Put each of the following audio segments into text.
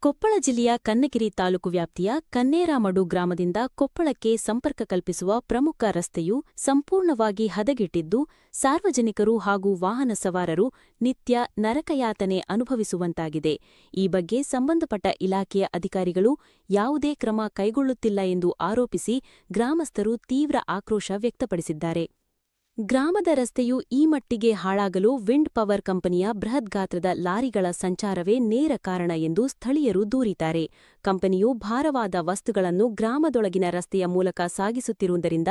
ಕೊಪ್ಪಳ ಜಿಲ್ಲೆಯ ಕನ್ನಗಿರಿ ತಾಲೂಕು ವ್ಯಾಪ್ತಿಯ ಕನ್ನೇರಮಡು ಗ್ರಾಮದಿಂದ ಕೊಪ್ಪಳಕ್ಕೆ ಸಂಪರ್ಕ ಕಲ್ಪಿಸುವ ಪ್ರಮುಖ ರಸ್ತೆಯು ಸಂಪೂರ್ಣವಾಗಿ ಹದಗೆಟ್ಟಿದ್ದು, ಸಾರ್ವಜನಿಕರು ಹಾಗೂ ವಾಹನ ಸವಾರರು ನಿತ್ಯ ನರಕಯಾತನೆ ಅನುಭವಿಸುವಂತಾಗಿದೆ. ಈ ಬಗ್ಗೆ ಸಂಬಂಧಪಟ್ಟ ಇಲಾಖೆಯ ಅಧಿಕಾರಿಗಳು ಯಾವುದೇ ಕ್ರಮ ಕೈಗೊಳ್ಳುತ್ತಿಲ್ಲ ಎಂದು ಆರೋಪಿಸಿ ಗ್ರಾಮಸ್ಥರು ತೀವ್ರ ಆಕ್ರೋಶ ವ್ಯಕ್ತಪಡಿಸಿದ್ದಾರೆ. ಗ್ರಾಮದ ರಸ್ತೆಯು ಈ ಮಟ್ಟಿಗೆ ಹಾಳಾಗಲು ವಿಂಡ್ ಪವರ್ ಕಂಪನಿಯ ಬೃಹತ್ ಗಾತ್ರದ ಲಾರಿಗಳ ಸಂಚಾರವೇ ನೇರ ಕಾರಣ ಎಂದು ಸ್ಥಳೀಯರು ದೂರಿದ್ದಾರೆ. ಕಂಪನಿಯು ಭಾರವಾದ ವಸ್ತುಗಳನ್ನು ಗ್ರಾಮದೊಳಗಿನ ರಸ್ತೆಯ ಮೂಲಕ ಸಾಗಿಸುತ್ತಿರುವುದರಿಂದ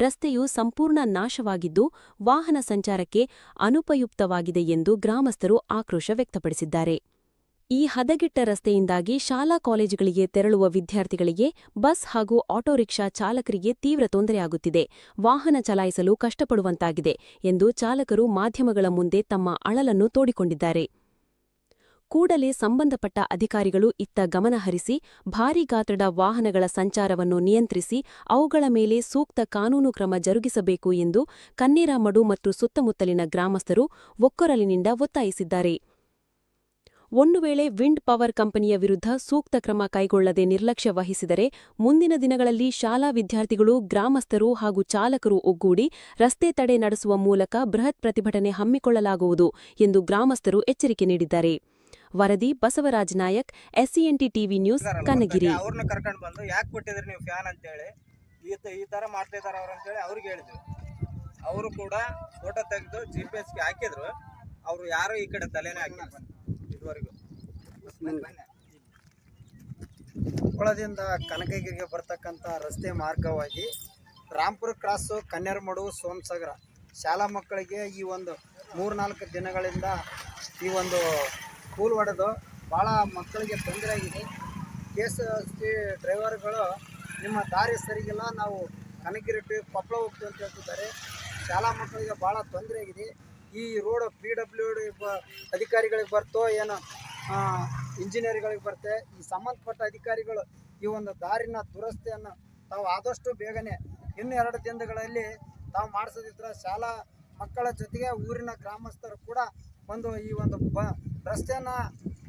ರಸ್ತೆಯು ಸಂಪೂರ್ಣ ನಾಶವಾಗಿದ್ದು, ವಾಹನ ಸಂಚಾರಕ್ಕೆ ಅನುಪಯುಕ್ತವಾಗಿದೆ ಎಂದು ಗ್ರಾಮಸ್ಥರು ಆಕ್ರೋಶ ವ್ಯಕ್ತಪಡಿಸಿದ್ದಾರೆ. ಈ ಹದಗೆಟ್ಟ ರಸ್ತೆಯಿಂದಾಗಿ ಶಾಲಾ ಕಾಲೇಜುಗಳಿಗೆ ತೆರಳುವ ವಿದ್ಯಾರ್ಥಿಗಳಿಗೆ, ಬಸ್ ಹಾಗೂ ಆಟೋ ರಿಕ್ಷಾ ಚಾಲಕರಿಗೆ ತೀವ್ರ ತೊಂದರೆಯಾಗುತ್ತಿದೆ, ವಾಹನ ಚಲಾಯಿಸಲು ಕಷ್ಟಪಡುವಂತಾಗಿದೆ ಎಂದು ಚಾಲಕರು ಮಾಧ್ಯಮಗಳ ಮುಂದೆ ತಮ್ಮ ಅಳಲನ್ನು ತೋಡಿಕೊಂಡಿದ್ದಾರೆ. ಕೂಡಲೇ ಸಂಬಂಧಪಟ್ಟ ಅಧಿಕಾರಿಗಳು ಇತ್ತ ಗಮನಹರಿಸಿ ಭಾರೀ ಗಾತ್ರದ ವಾಹನಗಳ ಸಂಚಾರವನ್ನು ನಿಯಂತ್ರಿಸಿ ಅವುಗಳ ಮೇಲೆ ಸೂಕ್ತ ಕಾನೂನು ಕ್ರಮ ಜರುಗಿಸಬೇಕು ಎಂದು ಕನ್ನೇರಮಡು ಮತ್ತು ಸುತ್ತಮುತ್ತಲಿನ ಗ್ರಾಮಸ್ಥರು ಒಕ್ಕೊರಲಿನಿಂದ ಒತ್ತಾಯಿಸಿದ್ದಾರೆ. ಒಂದು ವೇಳೆ ವಿಂಡ್ ಪವರ್ ಕಂಪನಿಯ ವಿರುದ್ಧ ಸೂಕ್ತ ಕ್ರಮ ಕೈಗೊಳ್ಳದೆ ನಿರ್ಲಕ್ಷ್ಯ ವಹಿಸಿದರೆ ಮುಂದಿನ ದಿನಗಳಲ್ಲಿ ಶಾಲಾ ವಿದ್ಯಾರ್ಥಿಗಳು, ಗ್ರಾಮಸ್ಥರು ಹಾಗೂ ಚಾಲಕರು ಒಗ್ಗೂಡಿ ರಸ್ತೆ ತಡೆ ನಡೆಸುವ ಮೂಲಕ ಬೃಹತ್ ಪ್ರತಿಭಟನೆ ಹಮ್ಮಿಕೊಳ್ಳಲಾಗುವುದು ಎಂದು ಗ್ರಾಮಸ್ಥರು ಎಚ್ಚರಿಕೆ ನೀಡಿದ್ದಾರೆ. ವರದಿ Basavaraja Nayak, SCNT TV news, Kannagiri. ಅವ್ರನ್ನ ಕರ್ಕೊಂಡು ಬಂದು ಯಾಕೆ ಕೊಟ್ಟಿದ್ರಿ ನೀವು ಫ್ಯಾನ್ ಅಂತೇಳಿ, ಈ ತರ ಮಾಡ್ತಾ ಇದಾರೆ ಅವ್ರು ಅಂತೇಳಿ ಅವ್ರಿಗೆ ಹೇಳಿದ್ವಿ. ಅವರು ಕೂಡ ಫೋಟೋ ತೆಗೆದು GPS ಹಾಕಿದ್ರು. ಅವರು ಯಾರು ಈ ಕಡೆ ತಲೆನೇ ಹಾಕಿಲ್ಲ ಇದುವರೆಗೂ. ಕೊಪ್ಪಳದಿಂದ ಕನಕಗಿರಿಗೆ ಬರ್ತಕ್ಕಂಥ ರಸ್ತೆ ಮಾರ್ಗವಾಗಿ ರಾಂಪುರ ಕ್ರಾಸು, ಕನ್ನೇರಮಡು, ಸೋಮಸಾಗರ ಶಾಲಾ ಮಕ್ಕಳಿಗೆ ಈ ಒಂದು 3-4 ದಿನಗಳಿಂದ ಈ ಒಂದು ಸ್ಕೂಲ್ ಹೊಡೆದು ಭಾಳ ಮಕ್ಕಳಿಗೆ ತೊಂದರೆ ಆಗಿದೆ. KSRTC ಡ್ರೈವರ್ಗಳು ನಿಮ್ಮ ದಾರಿ ಸರಿಗಿಲ್ಲ, ನಾವು ಕನಕಗಿರಿ ಟು ಕೊಪ್ಪಳ ಹೋಗ್ತೀವಿ ಅಂತ ಹೇಳ್ತಿದ್ದಾರೆ. ಶಾಲಾ ಮಕ್ಕಳಿಗೆ ಭಾಳ ತೊಂದರೆ ಆಗಿದೆ. ಈ ರೋಡ್ PWD ಅಧಿಕಾರಿಗಳಿಗೆ ಬರ್ತೋ ಏನೋ ಇಂಜಿನಿಯರ್ಗಳಿಗೆ ಬರುತ್ತೆ. ಈ ಸಂಬಂಧಪಟ್ಟ ಅಧಿಕಾರಿಗಳು ಈ ಒಂದು ದಾರಿನ ದುರಸ್ತಿಯನ್ನು ತಾವು ಆದಷ್ಟು ಬೇಗನೆ ಇನ್ನು 2 ದಿನಗಳಲ್ಲಿ ತಾವು ಮಾಡಿಸೋದಿದ್ರೆ ಶಾಲಾ ಮಕ್ಕಳ ಜೊತೆಗೆ ಊರಿನ ಗ್ರಾಮಸ್ಥರು ಕೂಡ ಒಂದು ಈ ಒಂದು ರಸ್ತೆಯನ್ನು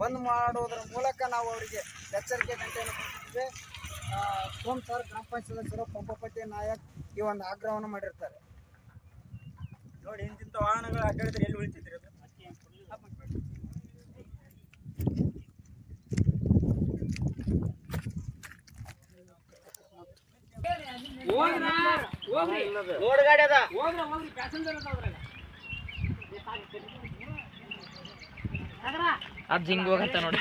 ಬಂದ್ ಮಾಡೋದ್ರ ಮೂಲಕ ನಾವು ಅವರಿಗೆ ಎಚ್ಚರಿಕೆ ಗಂಟೆಯನ್ನು ಕೊಡ್ತಿದ್ದೇವೆ. ಸೋಮಸಾಗರ ಗ್ರಾಮ ಪಂಚಾಯತ್ ಸದಸ್ಯರು ಪಂಪಪಟ್ಟಿ ನಾಯಕ್ ಈ ಒಂದು ಆಗ್ರಹವನ್ನು ಮಾಡಿರ್ತಾರೆ. ನೋಡಿ, ಇಂತಿಂಥ ವಾಹನಗಳು ಅಡ್ಡಾಡಿದ್ರೆ ಎಲ್ಲಿ ಉಳಿತಿದ್ರಿ? ಅದು ಲೋಡ್ ಗಾಡಿ ಅದ, ಅದು ಹಿಂಗೆ ಹೋಗತ್ತ ನೋಡಿ.